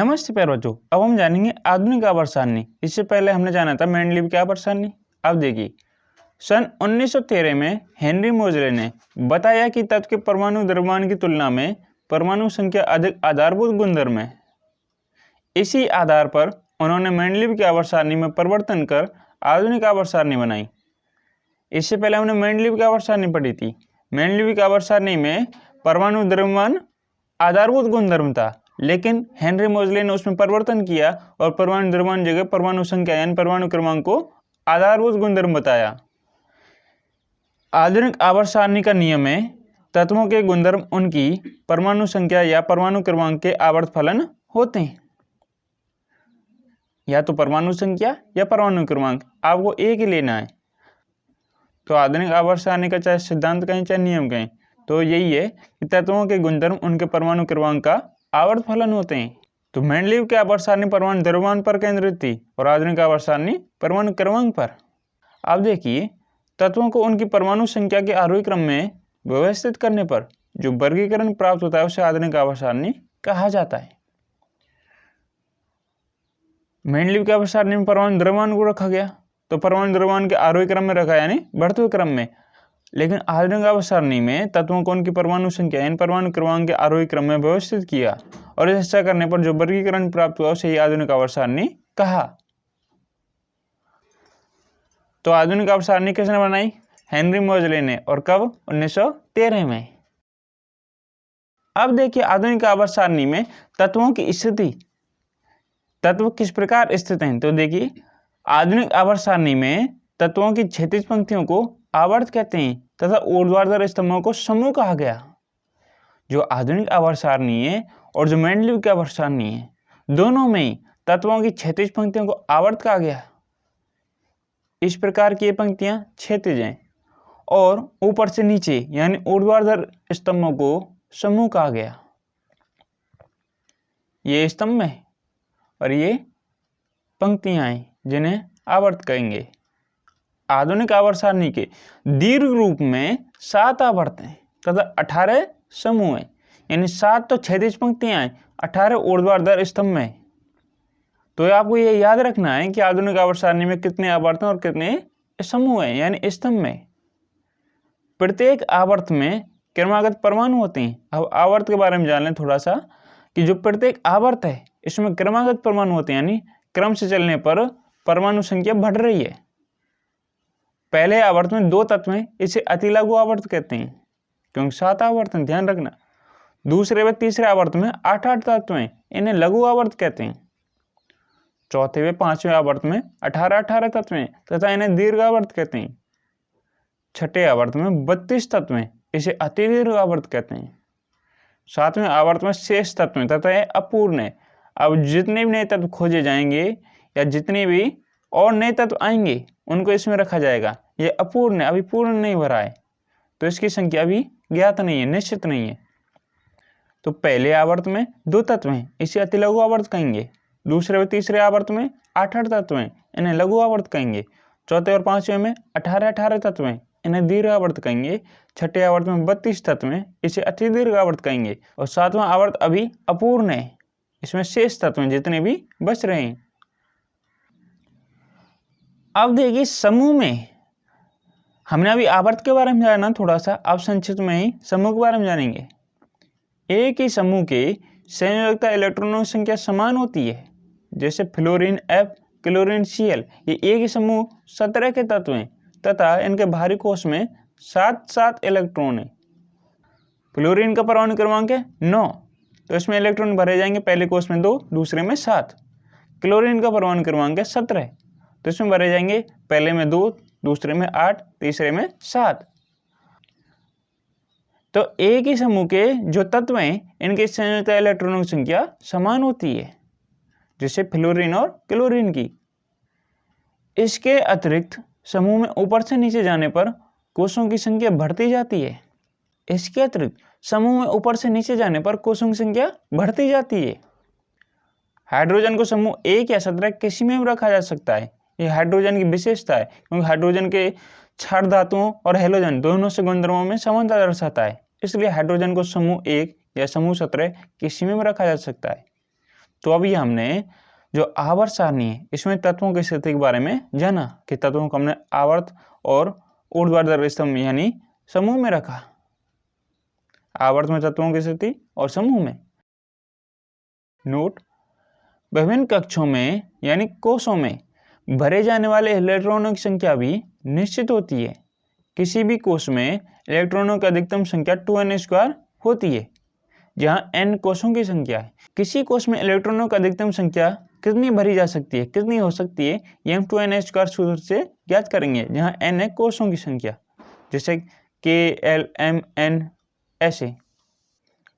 नमस्ते प्यारे बच्चों, अब हम जानेंगे आधुनिक आवर्त सारणी। इससे पहले हमने जाना था मेंडलीव आवर्त सारणी। अब देखिए, सन 1913 में हेनरी मोजले ने बताया कि तत्व के परमाणु द्रव्यमान की तुलना में परमाणु संख्या अधिक आधारभूत गुणधर्म है। इसी आधार पर उन्होंने मेंडलीव की आवर्त सारणी में परिवर्तन कर आधुनिक आवर्त सारणी बनाई। इससे पहले हमने मेंडलीव की आवर्त सारणी पढ़ी थी। मेंडलीव की आवर्त सारणी में परमाणु द्रव्यमान आधारभूत गुणधर्म था, लेकिन हेनरी मोजले ने उसमें परिवर्तन किया और परमाणु द्रव्यमान जगह परमाणु संख्या यानी परमाणु क्रमांक को आधारभूत गुणधर्म बताया। आधुनिक आवर्त सारणी का नियम है, तत्वों के गुणधर्म उनकी परमाणु संख्या या परमाणु क्रमांक के आवर्त फलन होते हैं। या तो परमाणु संख्या या परमाणु क्रमांक, आपको एक ही लेना है। तो आधुनिक आवर्त सारणी का चाहे सिद्धांत कहें चाहे नियम कहें, तो यही है कि तत्वों के गुणधर्म उनके परमाणु क्रमांक का आवर्त फलन होते हैं। तो मेंडलीव की आवर्त सारणी परमाणु द्रव्यमान पर केंद्रित थी और आधुनिक आवर्त सारणी परमाणु क्रमांक पर। अब देखिए, तत्वों को उनकी परमाणु संख्या के आरोही क्रम में व्यवस्थित करने पर जो वर्गीकरण प्राप्त होता है उसे आधुनिक आवर्त सारणी कहा जाता है। मेंडलीव की आवर्त सारणी में परमाणु द्रव्यमान को रखा गया, तो परमाणु द्रव्यमान के आरोही क्रम में रखा यानी बढ़ते हुए क्रम में। लेकिन आधुनिक आवर्त सारणी में तत्वों को उनकी परमाणु संख्या यानी परमाणु क्रमांक के आरोही क्रम में व्यवस्थित किया और ऐसा करने पर जो वर्गीकरण प्राप्त हुआ उसे आधुनिक आवर्त सारणी कहा। तो आधुनिक आवर्त सारणी किसने बनाई? हेनरी मोजले ने। और कब? 1913 में। अब देखिए, आधुनिक आवर्त सारणी में तत्वों की स्थिति, तत्व किस प्रकार स्थित हैं। तो देखिए, आधुनिक आवर्त सारणी में तत्वों की क्षैतिज पंक्तियों को आवर्त कहते हैं तथा ऊर्ध्वाधर स्तंभों को समूह कहा गया। जो आधुनिक आवर्त सारणी है और जो मेंडलीव की आवर्त सारणी है, दोनों में तत्वों की क्षैतिज पंक्तियों को आवर्त कहा गया। इस प्रकार की ये पंक्तियां क्षैतिज हैं और ऊपर से नीचे यानी ऊर्ध्वाधर स्तंभों को समूह कहा गया। ये स्तंभ है और ये पंक्तियां हैं जिन्हें आवर्त कहेंगे। आधुनिक आवर्त सारणी के दीर्घ रूप में 7 आवर्त हैं तथा 18 समूह हैं, यानी 7 तो क्षैतिज पंक्तियां हैं, 18 ऊर्ध्वाधर स्तंभ हैं। तो आपको ये याद रखना है कि आधुनिक आवर्त सारणी में कितने आवर्त हैं और कितने समूह हैं यानी स्तंभ हैं। प्रत्येक आवर्त में क्रमागत परमाणु होते हैं। अब आवर्त के बारे में जान लें थोड़ा सा, कि जो प्रत्येक आवर्त है इसमें क्रमागत परमाणु होते हैं, यानी क्रम से चलने पर परमाणु संख्या बढ़ रही है। पहले आवर्त में 2 तत्व हैं, इसे अतिलघु आवर्त कहते हैं क्योंकि 7 आवर्त हैं, ध्यान रखना। दूसरे व तीसरे आवर्त में 8 तत्व हैं, इन्हें लघु आवर्त कहते हैं। चौथे व 5वें आवर्त में 18 तत्व हैं तथा इन्हें दीर्घ आवर्त कहते हैं। छठे आवर्त में 32 तत्व हैं, इसे अति दीर्घ आवर्त कहते हैं। 7वें आवर्त में शेष तत्व हैं तथा यह अपूर्ण है। अब जितने भी नए तत्व खोजे जाएंगे या जितने भी और नए तत्व आएंगे उनको इसमें रखा जाएगा। ये अपूर्ण है, अभी पूर्ण नहीं भरा है, तो इसकी संख्या अभी ज्ञात नहीं है, निश्चित नहीं है। तो पहले आवर्त में 2 तत्व हैं, इसे अतिलघु आवर्त कहेंगे। दूसरे व तीसरे आवर्त में 8 तत्व हैं, इन्हें लघु आवर्त कहेंगे। चौथे और 5वें में 18 तत्व हैं, इन्हें दीर्घ आवर्त कहेंगे। छठे आवर्त में 32 तत्व हैं, इसे अति दीर्घ आवर्त कहेंगे। और 7वां आवर्त अभी अपूर्ण है, इसमें शेष तत्व हैं जितने भी बच रहे हैं। अब देखिए, समूह में हमने अभी आवर्त के बारे में जाना थोड़ा सा, अब संक्षिप्त में ही समूह के बारे में जानेंगे। एक ही समूह के संयोजकता इलेक्ट्रॉनों की संख्या समान होती है, जैसे फ्लोरीन F, क्लोरीन Cl। ये एक ही समूह 17 के तत्व हैं तथा इनके बाहरी कोश में 7 इलेक्ट्रॉन हैं। फ्लोरीन का परमाणु क्रमांक है 9, तो इसमें इलेक्ट्रॉन भरे जाएंगे, पहले कोश में 2, दूसरे में 7। क्लोरीन का परमाणु क्रमांक है 17, तो इसमें भरे जाएंगे पहले में 2, दूसरे में 8, तीसरे में 7। तो एक ही समूह के जो तत्व हैं इनके संयोजकता इलेक्ट्रॉनों की संख्या समान होती है, जैसे फ्लोरीन और क्लोरीन की। इसके अतिरिक्त समूह में ऊपर से नीचे जाने पर कोषों की संख्या बढ़ती जाती है। इसके अतिरिक्त समूह में ऊपर से नीचे जाने पर कोषों की संख्या बढ़ती जाती है। हाइड्रोजन को समूह 1 या 17 किसी में भी रखा जा सकता है। ये हाइड्रोजन की विशेषता है, क्योंकि हाइड्रोजन के क्षार धातुओं और हैलोजन दोनों से गुणधर्मों में समानता दर्शाता है, इसलिए हाइड्रोजन को समूह 1 या समूह 17 किसी में रखा जा सकता है। तो अभी हमने जो आवर्त सारणी है इसमें तत्वों की स्थिति के बारे में जाना कि तत्वों को हमने आवर्त और ऊर्ध्वाधर स्तंभ यानी समूह में रखा। आवर्त में तत्वों की स्थिति और समूह में। नोट, विभिन्न कक्षों में यानी कोषों में भरे जाने वाले इलेक्ट्रॉनों की संख्या भी निश्चित होती है। किसी भी कोष में इलेक्ट्रॉनों की अधिकतम संख्या 2n² होती है, जहां n कोषों की संख्या है। किसी कोष में इलेक्ट्रॉनों की अधिकतम संख्या कितनी भरी जा सकती है, कितनी हो सकती है, ये हम 2n² सूत्र से ज्ञात करेंगे, जहां n है कोषों की संख्या, जैसे k, l, m, n ऐसे।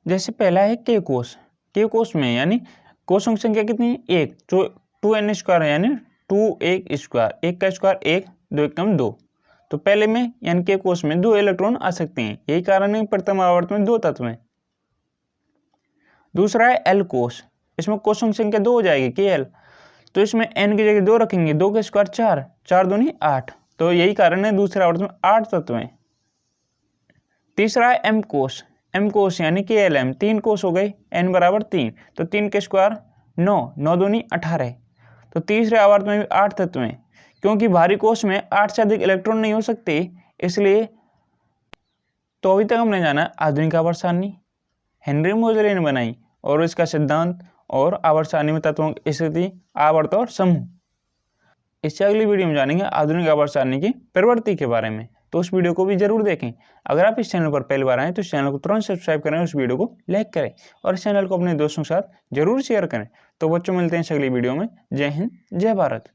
जैसे पहला है k कोष। k कोष में यानी कोषों की संख्या कितनी है, 1, तो 2n² है यानी 2 1 स्क्वायर, 1 का स्क्वायर 1, 2 एकम 2। तो पहले में यानी के कोष में 2 इलेक्ट्रॉन आ सकते हैं, यही कारण है प्रथम आवर्त में 2 तत्व हैं। दूसरा है एल कोष। इसमें कोषों की संख्या 2 हो जाएगी KL, तो इसमें n की जगह 2 रखेंगे, 2 का स्क्वायर 4, 4 दूनी 8, तो यही कारण है दूसरे आवर्त में 8 तत्व हैं। तीसरा है m कोष। m कोष यानी KLM, 3 कोष हो गए, n बराबर 3, तो 3 के स्क्वायर 9, 9 दूनी 18, तो तीसरे आवर्त में भी 8 तत्व हैं। क्योंकि भारी कोष में 8 से अधिक इलेक्ट्रॉन नहीं हो सकते, इसलिए तो अभी तक हमने जाना आधुनिक आवर्त सारणी हेनरी मोजले ने बनाई और इसका सिद्धांत और आवर्त सारणी में तत्वों की स्थिति, आवर्त और समूह। इससे अगली वीडियो में जानेंगे आधुनिक आवर्त सारणी की प्रवृत्ति के बारे में, तो उस वीडियो को भी जरूर देखें। अगर आप इस चैनल पर पहली बार आए तो इस चैनल को तुरंत सब्सक्राइब करें, उस वीडियो को लाइक करें और इस चैनल को अपने दोस्तों के साथ जरूर शेयर करें। तो बच्चों मिलते हैं इस अगली वीडियो में। जय हिंद, जय भारत।